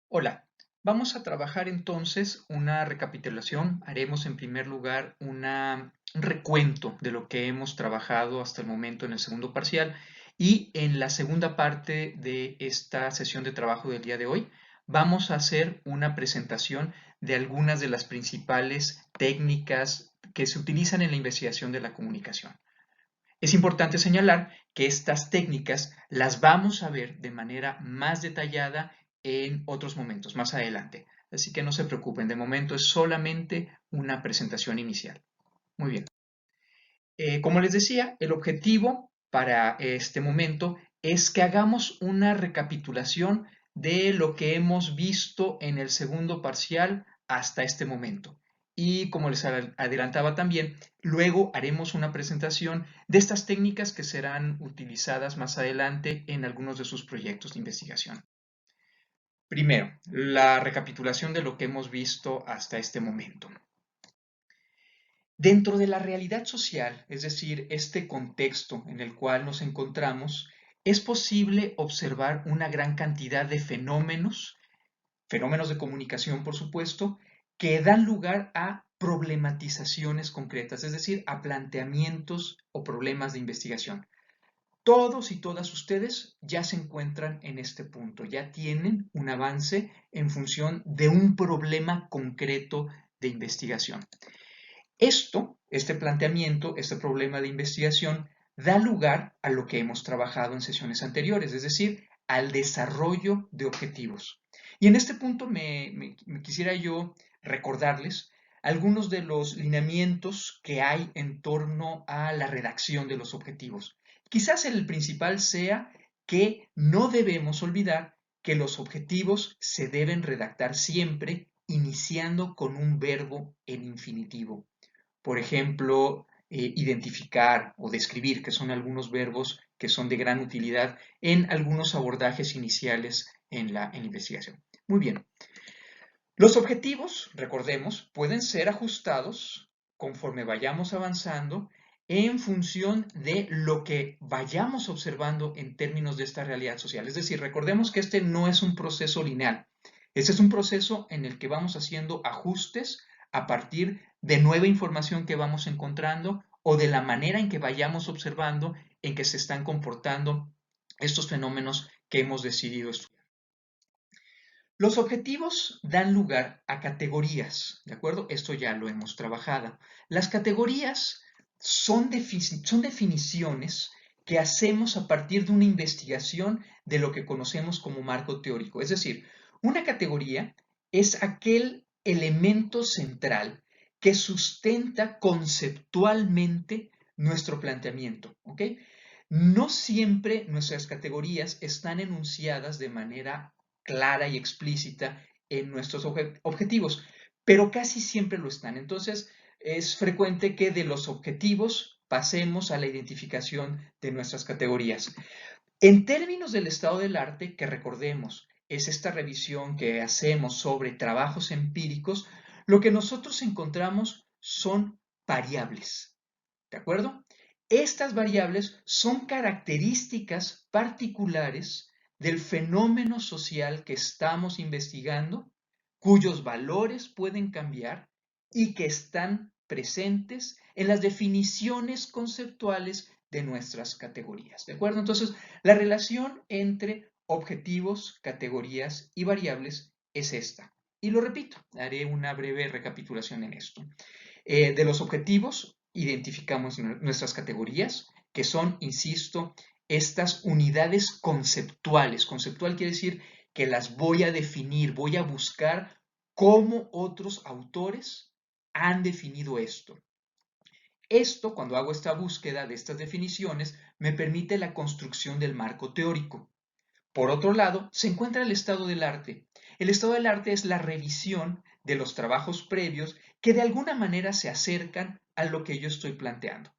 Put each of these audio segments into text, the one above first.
Hola, vamos a trabajar entonces una recapitulación. Haremos en primer lugar un recuento de lo que hemos trabajado hasta el momento en el segundo parcial y en la segunda parte de esta sesión de trabajo del día de hoy vamos a hacer una presentación de algunas de las principales técnicas que se utilizan en la investigación de la comunicación. Es importante señalar que estas técnicas las vamos a ver de manera más detallada en otros momentos, más adelante. Así que no se preocupen, de momento es solamente una presentación inicial. Muy bien. Como les decía, el objetivo para este momento es que hagamos una recapitulación de lo que hemos visto en el segundo parcial hasta este momento. Y como les adelantaba también, luego haremos una presentación de estas técnicas que serán utilizadas más adelante en algunos de sus proyectos de investigación. Primero, la recapitulación de lo que hemos visto hasta este momento. Dentro de la realidad social, es decir, este contexto en el cual nos encontramos, es posible observar una gran cantidad de fenómenos de comunicación, por supuesto, que dan lugar a problematizaciones concretas, es decir, a planteamientos o problemas de investigación. Todos y todas ustedes ya se encuentran en este punto, ya tienen un avance en función de un problema concreto de investigación. Este planteamiento, este problema de investigación, da lugar a lo que hemos trabajado en sesiones anteriores, es decir, al desarrollo de objetivos. Y en este punto me quisiera yo recordarles algunos de los lineamientos que hay en torno a la redacción de los objetivos. Quizás el principal sea que no debemos olvidar que los objetivos se deben redactar siempre iniciando con un verbo en infinitivo. Por ejemplo, identificar o describir, que son algunos verbos que son de gran utilidad en algunos abordajes iniciales en la investigación. Muy bien. Los objetivos, recordemos, pueden ser ajustados conforme vayamos avanzando en función de lo que vayamos observando en términos de esta realidad social. Es decir, recordemos que este no es un proceso lineal. Este es un proceso en el que vamos haciendo ajustes a partir de nueva información que vamos encontrando o de la manera en que vayamos observando en que se están comportando estos fenómenos que hemos decidido estudiar. Los objetivos dan lugar a categorías, ¿de acuerdo? Esto ya lo hemos trabajado. Las categorías son definiciones que hacemos a partir de una investigación de lo que conocemos como marco teórico. Es decir, una categoría es aquel elemento central que sustenta conceptualmente nuestro planteamiento, ¿ok? No siempre nuestras categorías están enunciadas de manera clara y explícita en nuestros objetivos, pero casi siempre lo están. Entonces, es frecuente que de los objetivos pasemos a la identificación de nuestras categorías. En términos del estado del arte, que recordemos, es esta revisión que hacemos sobre trabajos empíricos, lo que nosotros encontramos son variables. ¿De acuerdo? Estas variables son características particulares del fenómeno social que estamos investigando, cuyos valores pueden cambiar y que están presentes en las definiciones conceptuales de nuestras categorías. ¿De acuerdo? Entonces, la relación entre objetivos, categorías y variables es esta. Y lo repito, haré una breve recapitulación en esto. De los objetivos, identificamos nuestras categorías, que son, insisto, estas unidades conceptuales. Conceptual quiere decir que las voy a definir, voy a buscar cómo otros autores han definido esto. Esto, cuando hago esta búsqueda de estas definiciones, me permite la construcción del marco teórico. Por otro lado, se encuentra el estado del arte. El estado del arte es la revisión de los trabajos previos que de alguna manera se acercan a lo que yo estoy planteando.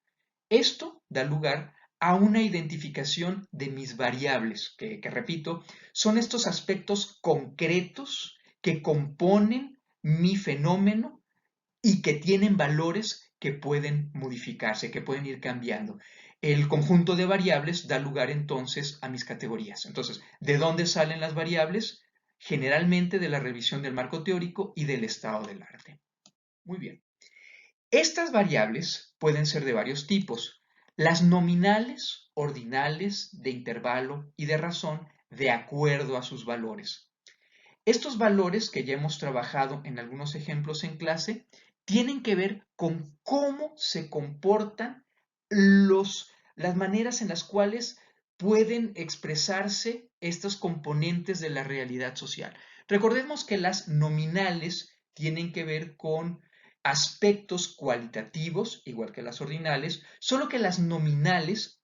Esto da lugar a una identificación de mis variables, que repito, son estos aspectos concretos que componen mi fenómeno y que tienen valores que pueden modificarse, que pueden ir cambiando. El conjunto de variables da lugar entonces a mis categorías. Entonces, ¿de dónde salen las variables? generalmente de la revisión del marco teórico y del estado del arte. Muy bien. Estas variables pueden ser de varios tipos. Las nominales, ordinales, de intervalo y de razón, de acuerdo a sus valores. Estos valores que ya hemos trabajado en algunos ejemplos en clase tienen que ver con cómo se comportan las maneras en las cuales pueden expresarse estos componentes de la realidad social. Recordemos que las nominales tienen que ver con aspectos cualitativos, igual que las ordinales, solo que las nominales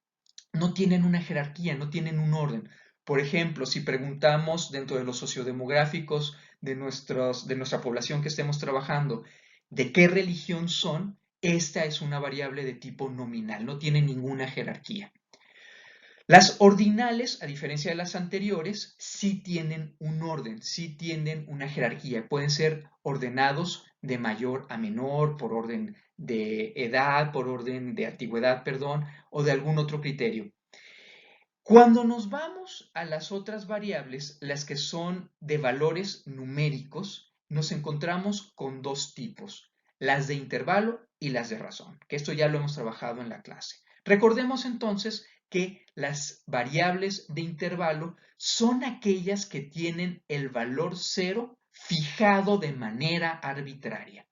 no tienen una jerarquía, no tienen un orden. Por ejemplo, si preguntamos dentro de los sociodemográficos de nuestra población que estemos trabajando, ¿de qué religión son? Esta es una variable de tipo nominal, no tiene ninguna jerarquía. Las ordinales, a diferencia de las anteriores, sí tienen un orden, sí tienen una jerarquía. Pueden ser ordenados de mayor a menor, por orden de edad, por orden de antigüedad, perdón, o de algún otro criterio. Cuando nos vamos a las otras variables, las que son de valores numéricos, nos encontramos con dos tipos, las de intervalo y las de razón, que esto ya lo hemos trabajado en la clase. Recordemos entonces que las variables de intervalo son aquellas que tienen el valor cero fijado de manera arbitraria.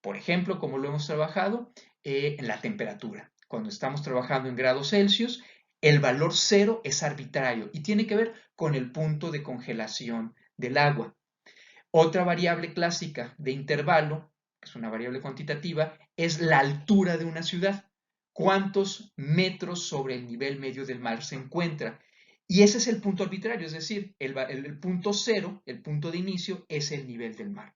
Por ejemplo, como lo hemos trabajado en la temperatura. Cuando estamos trabajando en grados Celsius, el valor cero es arbitrario y tiene que ver con el punto de congelación del agua. Otra variable clásica de intervalo, que es una variable cuantitativa, es la altura de una ciudad. ¿Cuántos metros sobre el nivel medio del mar se encuentra? Y ese es el punto arbitrario, es decir, el punto cero, el punto de inicio, es el nivel del mar.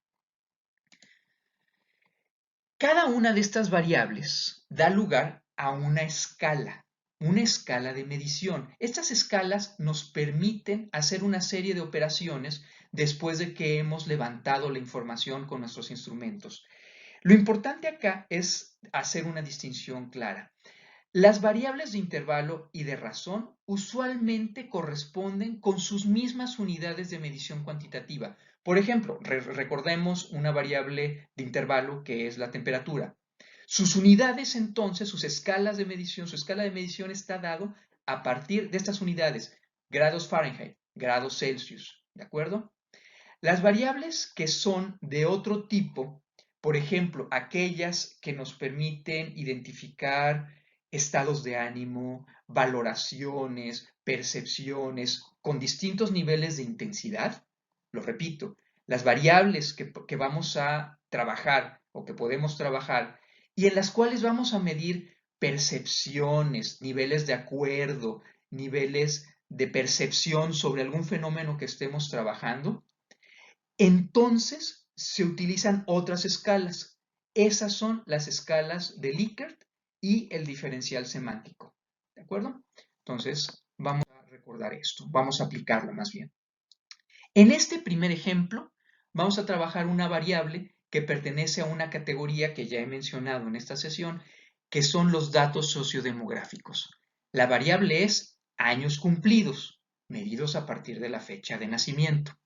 Cada una de estas variables da lugar a una escala de medición. Estas escalas nos permiten hacer una serie de operaciones después de que hemos levantado la información con nuestros instrumentos. Lo importante acá es hacer una distinción clara. Las variables de intervalo y de razón usualmente corresponden con sus mismas unidades de medición cuantitativa. Por ejemplo, recordemos una variable de intervalo que es la temperatura. Sus unidades entonces, sus escalas de medición, su escala de medición está dado a partir de estas unidades, grados Fahrenheit, grados Celsius, ¿de acuerdo? Las variables que son de otro tipo, por ejemplo, aquellas que nos permiten identificar estados de ánimo, valoraciones, percepciones con distintos niveles de intensidad, lo repito, las variables que vamos a trabajar o que podemos trabajar y en las cuales vamos a medir percepciones, niveles de acuerdo, niveles de percepción sobre algún fenómeno que estemos trabajando, entonces se utilizan otras escalas. Esas son las escalas de Likert y el diferencial semántico. ¿De acuerdo? Entonces, vamos a recordar esto. Vamos a aplicarlo más bien. En este primer ejemplo, vamos a trabajar una variable que pertenece a una categoría que ya he mencionado en esta sesión, que son los datos sociodemográficos. La variable es años cumplidos, medidos a partir de la fecha de nacimiento.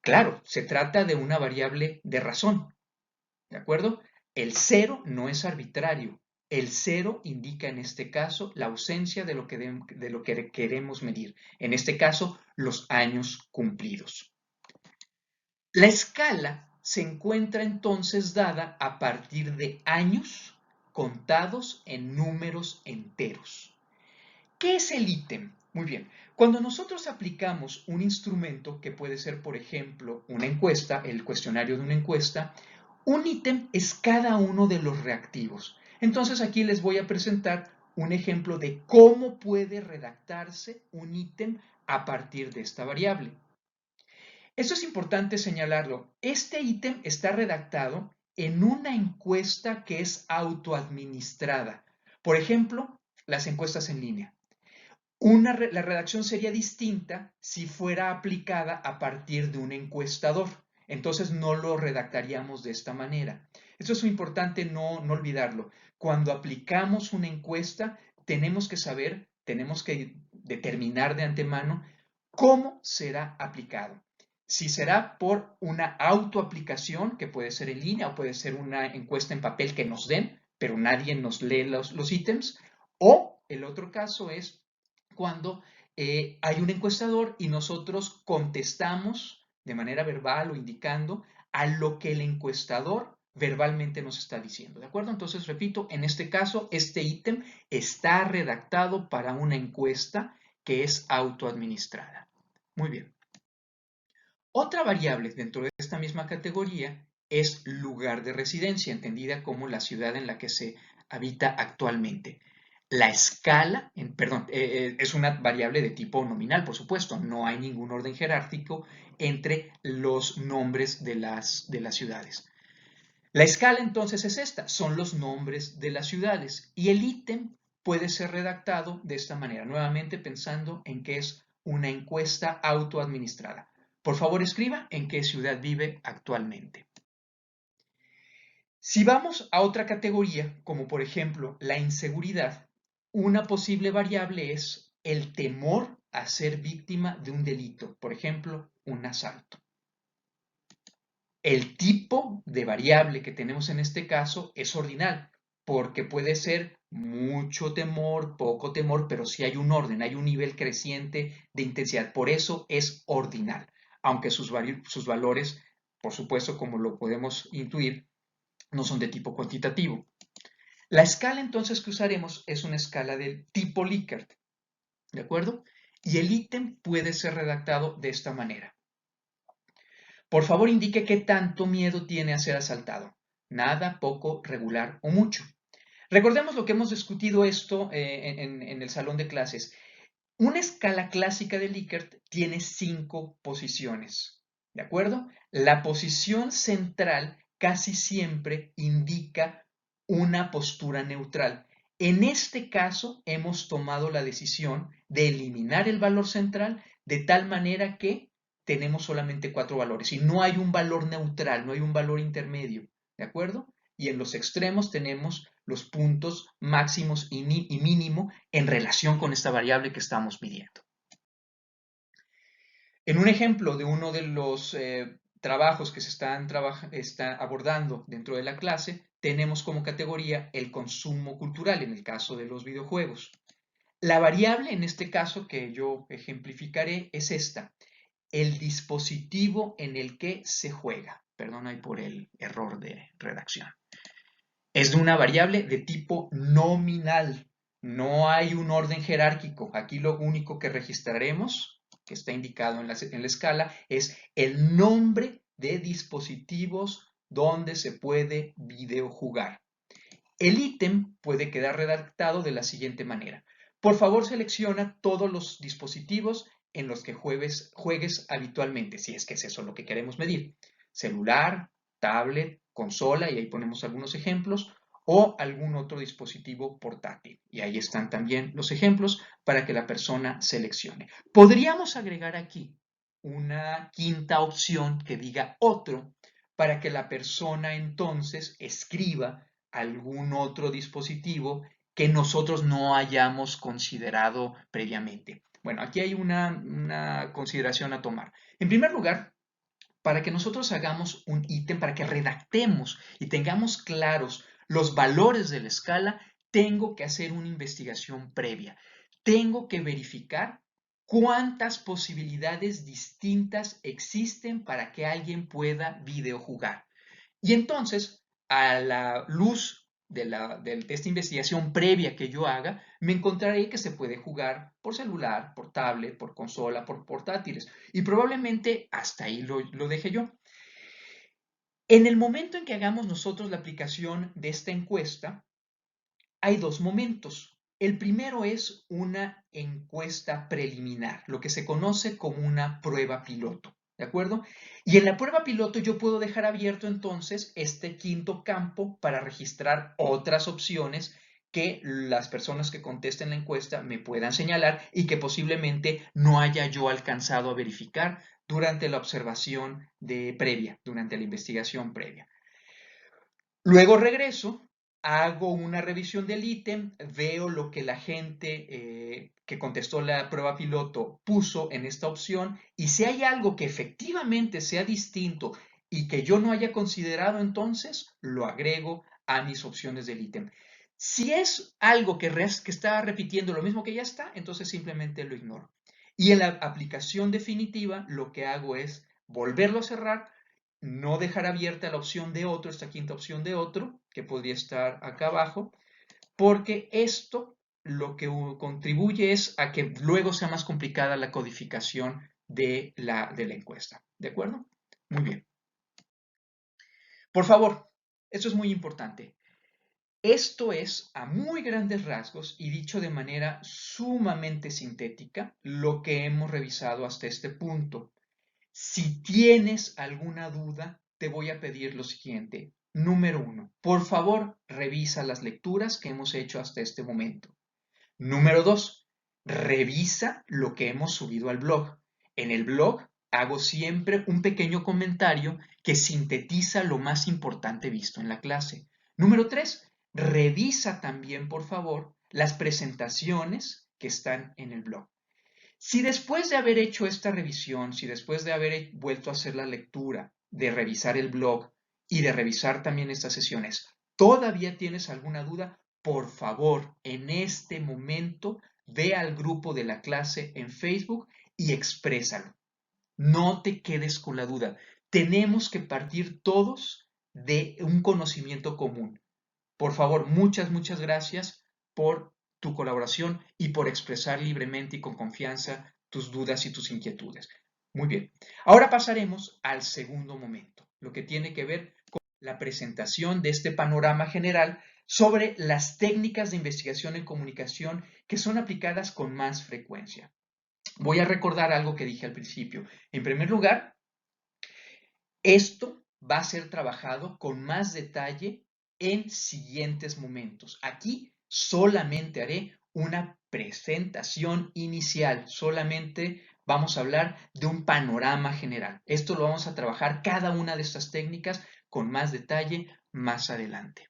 Claro, se trata de una variable de razón, ¿de acuerdo? El cero no es arbitrario. El cero indica en este caso la ausencia de lo que queremos medir. En este caso, los años cumplidos. La escala se encuentra entonces dada a partir de años contados en números enteros. ¿Qué es el ítem? Muy bien, cuando nosotros aplicamos un instrumento que puede ser, por ejemplo, una encuesta, el cuestionario de una encuesta, un ítem es cada uno de los reactivos. Entonces aquí les voy a presentar un ejemplo de cómo puede redactarse un ítem a partir de esta variable. Esto es importante señalarlo. Este ítem está redactado en una encuesta que es autoadministrada. Por ejemplo, las encuestas en línea. La redacción sería distinta si fuera aplicada a partir de un encuestador. Entonces no lo redactaríamos de esta manera. Esto es importante no olvidarlo. Cuando aplicamos una encuesta, tenemos que saber, tenemos que determinar de antemano ¿Cómo será aplicado? Si será por una autoaplicación, que puede ser en línea o puede ser una encuesta en papel que nos den, pero nadie nos lee los ítems, o el otro caso es cuando hay un encuestador y nosotros contestamos de manera verbal o indicando a lo que el encuestador verbalmente nos está diciendo, ¿de acuerdo? Entonces, repito, en este caso, este ítem está redactado para una encuesta que es autoadministrada. Muy bien. Otra variable dentro de esta misma categoría es lugar de residencia, entendida como la ciudad en la que se habita actualmente. La escala, perdón, es una variable de tipo nominal, por supuesto, no hay ningún orden jerárquico entre los nombres de las ciudades. La escala entonces es esta, son los nombres de las ciudades y el ítem puede ser redactado de esta manera, nuevamente pensando en que es una encuesta autoadministrada. Por favor, escriba en qué ciudad vive actualmente. Si vamos a otra categoría, como por ejemplo la inseguridad, una posible variable es el temor a ser víctima de un delito, por ejemplo, un asalto. El tipo de variable que tenemos en este caso es ordinal, porque puede ser mucho temor, poco temor, pero sí hay un orden, hay un nivel creciente de intensidad. Por eso es ordinal, aunque sus valores, por supuesto, como lo podemos intuir, no son de tipo cuantitativo. La escala entonces que usaremos es una escala del tipo Likert, ¿de acuerdo? Y el ítem puede ser redactado de esta manera. Por favor, indique qué tanto miedo tiene a ser asaltado. Nada, poco, regular o mucho. Recordemos lo que hemos discutido esto en el salón de clases. Una escala clásica de Likert tiene 5 posiciones. ¿De acuerdo? La posición central casi siempre indica una postura neutral. En este caso, hemos tomado la decisión de eliminar el valor central de tal manera que tenemos solamente 4 valores y no hay un valor neutral, no hay un valor intermedio. ¿De acuerdo? Y en los extremos tenemos los puntos máximos y mínimo en relación con esta variable que estamos midiendo. En un ejemplo de uno de los trabajos que se están abordando dentro de la clase, tenemos como categoría el consumo cultural, en el caso de los videojuegos. La variable en este caso que yo ejemplificaré es esta, el dispositivo en el que se juega. Perdón ahí por el error de redacción. Es de una variable de tipo nominal. No hay un orden jerárquico. Aquí lo único que registraremos, que está indicado en la escala, es el nombre de dispositivos donde se puede videojugar. El ítem puede quedar redactado de la siguiente manera. Por favor, selecciona todos los dispositivos en los que juegues habitualmente, si es que es eso lo que queremos medir. Celular, tablet, consola, y ahí ponemos algunos ejemplos, o algún otro dispositivo portátil. Y ahí están también los ejemplos para que la persona seleccione. Podríamos agregar aquí una quinta opción que diga otro, para que la persona entonces escriba algún otro dispositivo que nosotros no hayamos considerado previamente. Bueno, aquí hay una consideración a tomar. En primer lugar, para que nosotros hagamos un ítem, para que redactemos y tengamos claros los valores de la escala, tengo que hacer una investigación previa. Tengo que verificar cuántas posibilidades distintas existen para que alguien pueda videojugar. Y entonces, a la luz de esta investigación previa que yo haga, me encontraré que se puede jugar por celular, por tablet, por consola, por portátiles. Y probablemente hasta ahí lo deje yo. En el momento en que hagamos nosotros la aplicación de esta encuesta, hay dos momentos. El primero es una encuesta preliminar, lo que se conoce como una prueba piloto. ¿De acuerdo? Y en la prueba piloto yo puedo dejar abierto entonces este quinto campo para registrar otras opciones que las personas que contesten la encuesta me puedan señalar y que posiblemente no haya yo alcanzado a verificar durante la observación previa, durante la investigación previa. Luego regreso hago una revisión del ítem, veo lo que la gente que contestó la prueba piloto puso en esta opción y si hay algo que efectivamente sea distinto y que yo no haya considerado, entonces lo agrego a mis opciones del ítem. Si es algo que está repitiendo lo mismo que ya está, entonces simplemente lo ignoro. Y en la aplicación definitiva lo que hago es volverlo a cerrar, no dejar abierta la opción de otro, esta quinta opción de otro, que podría estar acá abajo, porque esto lo que contribuye es a que luego sea más complicada la codificación de la encuesta. ¿De acuerdo? Muy bien. Por favor, esto es muy importante. Esto es, a muy grandes rasgos y dicho de manera sumamente sintética, lo que hemos revisado hasta este punto. Si tienes alguna duda, te voy a pedir lo siguiente. Número 1, por favor, revisa las lecturas que hemos hecho hasta este momento. Número 2, revisa lo que hemos subido al blog. En el blog hago siempre un pequeño comentario que sintetiza lo más importante visto en la clase. Número 3, revisa también, por favor, las presentaciones que están en el blog. Si después de haber hecho esta revisión, si después de haber vuelto a hacer la lectura, de revisar el blog y de revisar también estas sesiones, todavía tienes alguna duda, por favor, en este momento ve al grupo de la clase en Facebook y exprésalo. No te quedes con la duda. Tenemos que partir todos de un conocimiento común. Por favor, muchas gracias por tu colaboración y por expresar libremente y con confianza tus dudas y tus inquietudes. Muy bien. Ahora pasaremos al segundo momento, lo que tiene que ver con la presentación de este panorama general sobre las técnicas de investigación en comunicación que son aplicadas con más frecuencia. Voy a recordar algo que dije al principio. En primer lugar, esto va a ser trabajado con más detalle en siguientes momentos. Aquí solamente haré una presentación inicial, solamente vamos a hablar de un panorama general. Esto lo vamos a trabajar cada una de estas técnicas con más detalle más adelante.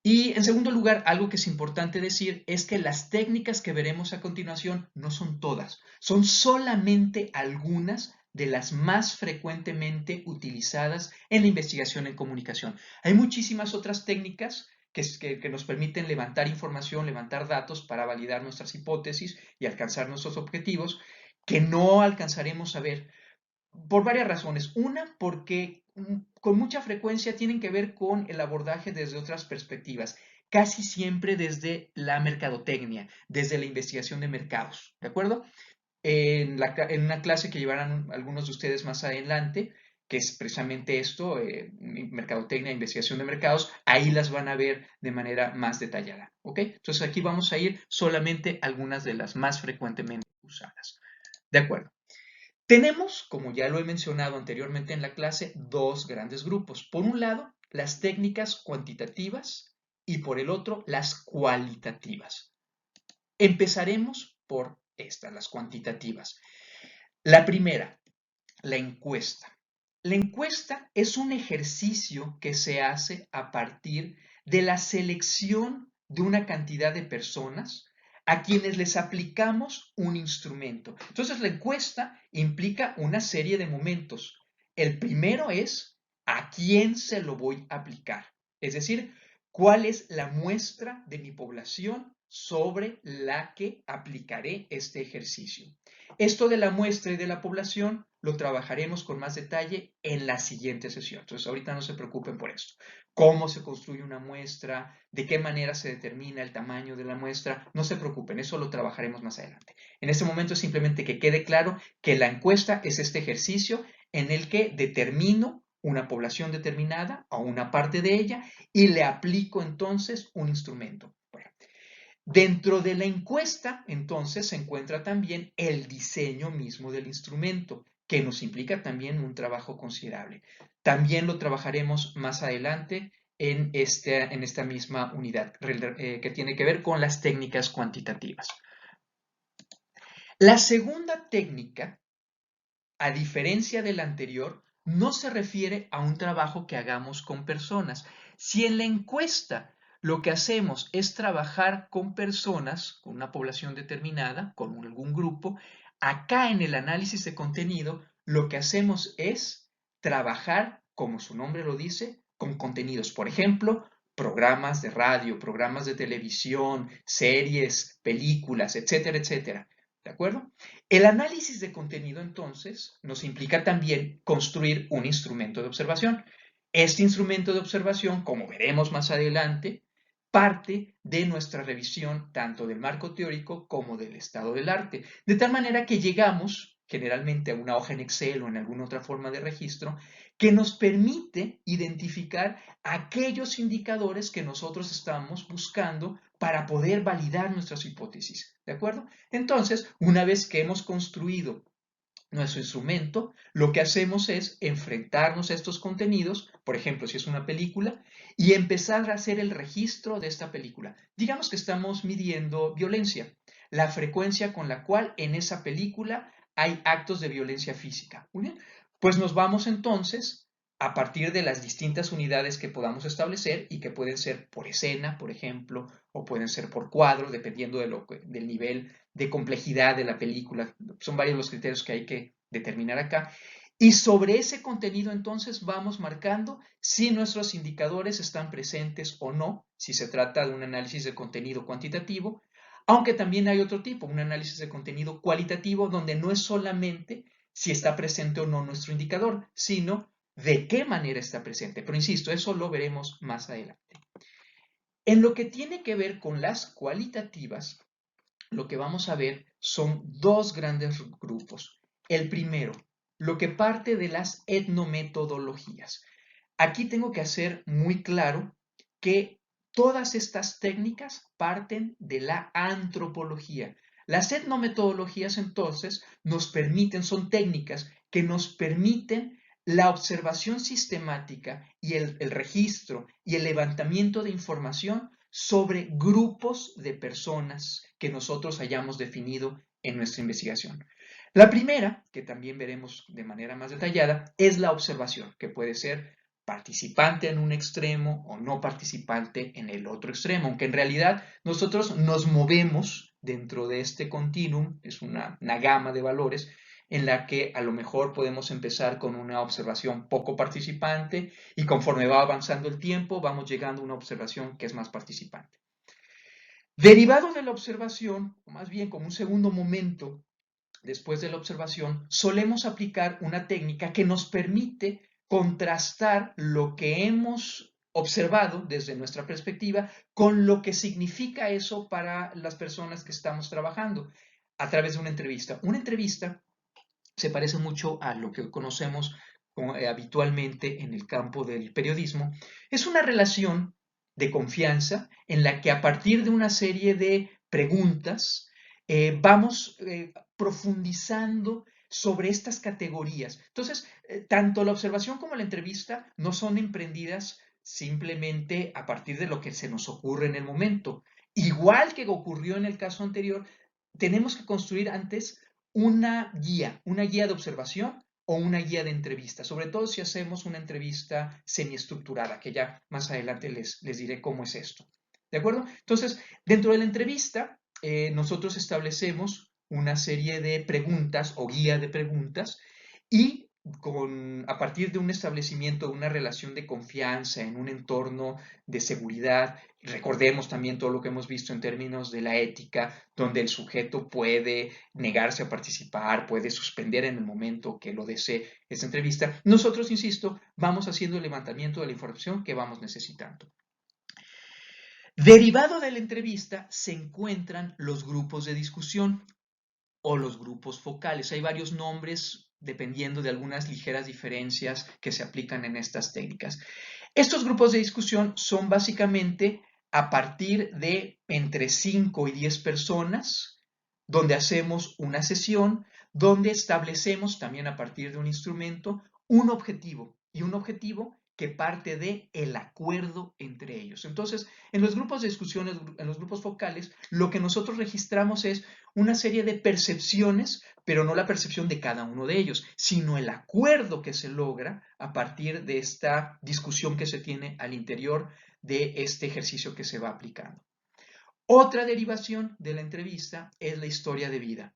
Y en segundo lugar, algo que es importante decir es que las técnicas que veremos a continuación no son todas, son solamente algunas de las más frecuentemente utilizadas en la investigación en comunicación. Hay muchísimas otras técnicas que nos permiten levantar información, levantar datos para validar nuestras hipótesis y alcanzar nuestros objetivos que no alcanzaremos a ver por varias razones. Una, porque con mucha frecuencia tienen que ver con el abordaje desde otras perspectivas, casi siempre desde la mercadotecnia, desde la investigación de mercados, ¿de acuerdo? En una clase que llevarán algunos de ustedes más adelante, que es precisamente esto, mercadotecnia e investigación de mercados, ahí las van a ver de manera más detallada, ¿ok? Entonces aquí vamos a ir solamente algunas de las más frecuentemente usadas, ¿de acuerdo? Tenemos, como ya lo he mencionado anteriormente en la clase, dos grandes grupos. Por un lado, las técnicas cuantitativas y por el otro, las cualitativas. Empezaremos por estas, las cuantitativas. La primera, la encuesta. La encuesta es un ejercicio que se hace a partir de la selección de una cantidad de personas a quienes les aplicamos un instrumento. Entonces, la encuesta implica una serie de momentos. El primero es a quién se lo voy a aplicar. Es decir, cuál es la muestra de mi población sobre la que aplicaré este ejercicio. Esto de la muestra y de la población lo trabajaremos con más detalle en la siguiente sesión. Entonces, ahorita no se preocupen por esto. Cómo se construye una muestra, de qué manera se determina el tamaño de la muestra, no se preocupen, eso lo trabajaremos más adelante. En este momento es simplemente que quede claro que la encuesta es este ejercicio en el que determino una población determinada o una parte de ella y le aplico entonces un instrumento. Bueno, dentro de la encuesta, entonces, se encuentra también el diseño mismo del instrumento, que nos implica también un trabajo considerable. También lo trabajaremos más adelante en esta misma unidad que tiene que ver con las técnicas cuantitativas. La segunda técnica, a diferencia de la anterior, no se refiere a un trabajo que hagamos con personas. Si en la encuesta lo que hacemos es trabajar con personas, con una población determinada, con algún grupo. Acá en el análisis de contenido, lo que hacemos es trabajar, como su nombre lo dice, con contenidos. Por ejemplo, programas de radio, programas de televisión, series, películas, etcétera, etcétera. ¿De acuerdo? El análisis de contenido, entonces, nos implica también construir un instrumento de observación. Este instrumento de observación, como veremos más adelante, parte de nuestra revisión tanto del marco teórico como del estado del arte, de tal manera que llegamos generalmente a una hoja en Excel o en alguna otra forma de registro que nos permite identificar aquellos indicadores que nosotros estamos buscando para poder validar nuestras hipótesis, ¿de acuerdo? Entonces, una vez que hemos construido nuestro instrumento, lo que hacemos es enfrentarnos a estos contenidos, por ejemplo, si es una película, y empezar a hacer el registro de esta película. Digamos que estamos midiendo violencia, la frecuencia con la cual en esa película hay actos de violencia física. Muy bien, pues nos vamos entonces a partir de las distintas unidades que podamos establecer y que pueden ser por escena, por ejemplo, o pueden ser por cuadro, dependiendo del nivel de complejidad de la película. Son varios los criterios que hay que determinar acá. Y sobre ese contenido entonces vamos marcando si nuestros indicadores están presentes o no, si se trata de un análisis de contenido cuantitativo, aunque también hay otro tipo, un análisis de contenido cualitativo, donde no es solamente si está presente o no nuestro indicador, sino de qué manera está presente. Pero insisto, eso lo veremos más adelante. En lo que tiene que ver con las cualitativas, lo que vamos a ver son dos grandes grupos. El primero, lo que parte de las etnometodologías. Aquí tengo que hacer muy claro que todas estas técnicas parten de la antropología. Las etnometodologías entonces nos permiten, son técnicas que nos permiten la observación sistemática y el registro y el levantamiento de información sobre grupos de personas que nosotros hayamos definido en nuestra investigación. La primera, que también veremos de manera más detallada, es la observación, que puede ser participante en un extremo o no participante en el otro extremo, aunque en realidad nosotros nos movemos dentro de este continuum, es una gama de valores en la que a lo mejor podemos empezar con una observación poco participante y conforme va avanzando el tiempo vamos llegando a una observación que es más participante. Derivado de la observación, o más bien como un segundo momento después de la observación, solemos aplicar una técnica que nos permite contrastar lo que hemos observado desde nuestra perspectiva con lo que significa eso para las personas que estamos trabajando a través de una entrevista. Una entrevista se parece mucho a lo que conocemos habitualmente en el campo del periodismo. Es una relación de confianza en la que a partir de una serie de preguntas vamos profundizando sobre estas categorías. Entonces, tanto la observación como la entrevista no son emprendidas simplemente a partir de lo que se nos ocurre en el momento. Igual que ocurrió en el caso anterior, tenemos que construir antes una guía de observación o una guía de entrevista, sobre todo si hacemos una entrevista semiestructurada, que ya más adelante les diré cómo es esto. ¿De acuerdo? Entonces, dentro de la entrevista, nosotros establecemos una serie de preguntas o guía de preguntas y a partir de un establecimiento de una relación de confianza en un entorno de seguridad, recordemos también todo lo que hemos visto en términos de la ética, donde el sujeto puede negarse a participar, puede suspender en el momento que lo desee esta entrevista. Nosotros, insisto, vamos haciendo el levantamiento de la información que vamos necesitando. Derivado de la entrevista se encuentran los grupos de discusión o los grupos focales. Hay varios nombres dependiendo de algunas ligeras diferencias que se aplican en estas técnicas. Estos grupos de discusión son básicamente a partir de entre 5 y 10 personas, donde hacemos una sesión, donde establecemos también a partir de un instrumento un objetivo. Y un objetivo que parte de el acuerdo entre ellos. Entonces, en los grupos de discusiones, en los grupos focales, lo que nosotros registramos es una serie de percepciones, pero no la percepción de cada uno de ellos, sino el acuerdo que se logra a partir de esta discusión que se tiene al interior de este ejercicio que se va aplicando. Otra derivación de la entrevista es la historia de vida.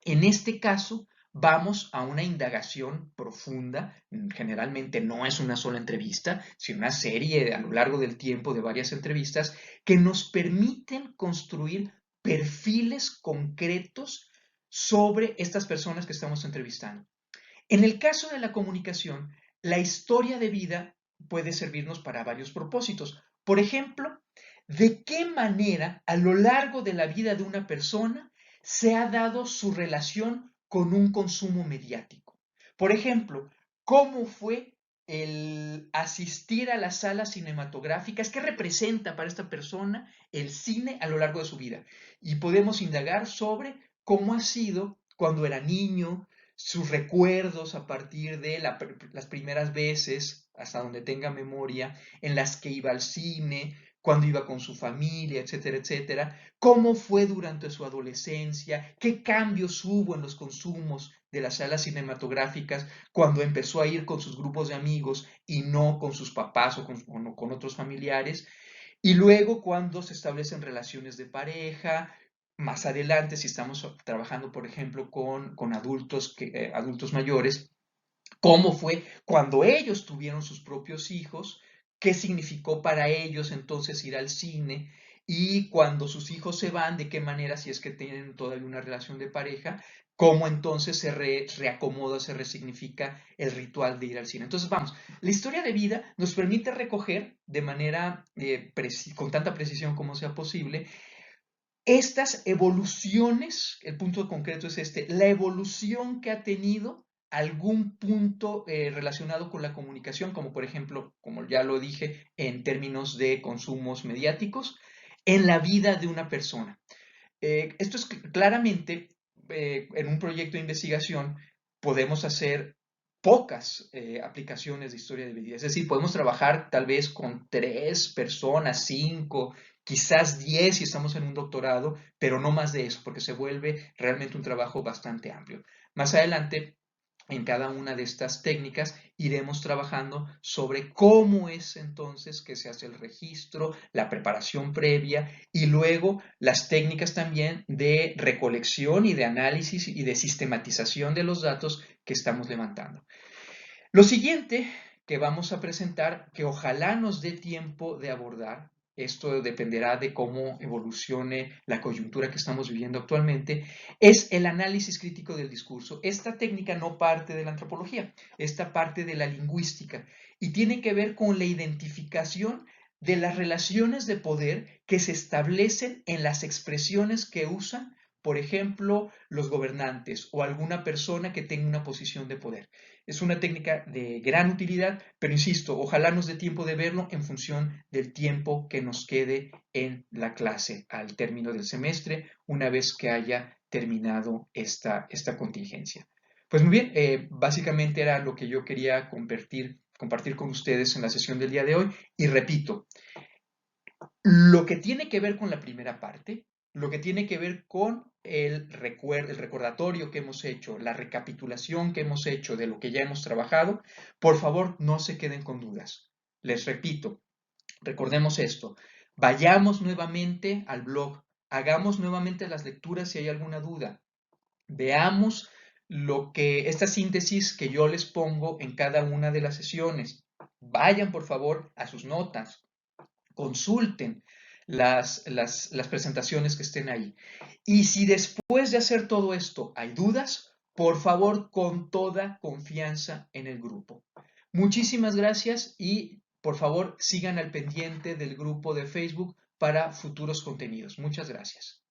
En este caso, vamos a una indagación profunda. Generalmente no es una sola entrevista, sino una serie a lo largo del tiempo de varias entrevistas que nos permiten construir perfiles concretos sobre estas personas que estamos entrevistando. En el caso de la comunicación, la historia de vida puede servirnos para varios propósitos. Por ejemplo, ¿de qué manera a lo largo de la vida de una persona se ha dado su relación con un consumo mediático? Por ejemplo, ¿cómo fue el asistir a las salas cinematográficas? ¿Qué representa para esta persona el cine a lo largo de su vida? Y podemos indagar sobre cómo ha sido cuando era niño, sus recuerdos a partir de las primeras veces, hasta donde tenga memoria, en las que iba al cine, cuando iba con su familia, etcétera, etcétera, cómo fue durante su adolescencia, qué cambios hubo en los consumos de las salas cinematográficas cuando empezó a ir con sus grupos de amigos y no con sus papás o no con otros familiares, y luego cuando se establecen relaciones de pareja, más adelante si estamos trabajando, por ejemplo, con adultos, adultos mayores, cómo fue cuando ellos tuvieron sus propios hijos, qué significó para ellos entonces ir al cine y cuando sus hijos se van, de qué manera, si es que tienen todavía una relación de pareja, cómo entonces se reacomoda, se resignifica el ritual de ir al cine. Entonces, vamos, la historia de vida nos permite recoger de manera, con tanta precisión como sea posible, estas evoluciones, el punto concreto es este, la evolución que ha tenido algún punto relacionado con la comunicación, como por ejemplo, como ya lo dije, en términos de consumos mediáticos, en la vida de una persona. Esto es claramente, en un proyecto de investigación, podemos hacer pocas aplicaciones de historia de vida. Es decir, podemos trabajar tal vez con 3 personas, 5, quizás 10 si estamos en un doctorado, pero no más de eso, porque se vuelve realmente un trabajo bastante amplio. Más adelante, en cada una de estas técnicas iremos trabajando sobre cómo es entonces que se hace el registro, la preparación previa y luego las técnicas también de recolección y de análisis y de sistematización de los datos que estamos levantando. Lo siguiente que vamos a presentar, que ojalá nos dé tiempo de abordar, esto dependerá de cómo evolucione la coyuntura que estamos viviendo actualmente, es el análisis crítico del discurso. Esta técnica no parte de la antropología, esta parte de la lingüística y tiene que ver con la identificación de las relaciones de poder que se establecen en las expresiones que usan, por ejemplo, los gobernantes o alguna persona que tenga una posición de poder. Es una técnica de gran utilidad, pero insisto, ojalá nos dé tiempo de verlo en función del tiempo que nos quede en la clase al término del semestre, una vez que haya terminado esta contingencia. Pues muy bien, básicamente era lo que yo quería compartir con ustedes en la sesión del día de hoy. Y repito, lo que tiene que ver con la primera parte, lo que tiene que ver con el recordatorio que hemos hecho, la recapitulación que hemos hecho de lo que ya hemos trabajado, por favor no se queden con dudas. Les repito, recordemos esto, vayamos nuevamente al blog, hagamos nuevamente las lecturas si hay alguna duda, veamos esta síntesis que yo les pongo en cada una de las sesiones. Vayan por favor a sus notas, consulten las presentaciones que estén ahí. Y si después de hacer todo esto hay dudas, por favor, con toda confianza en el grupo. Muchísimas gracias y por favor sigan al pendiente del grupo de Facebook para futuros contenidos. Muchas gracias.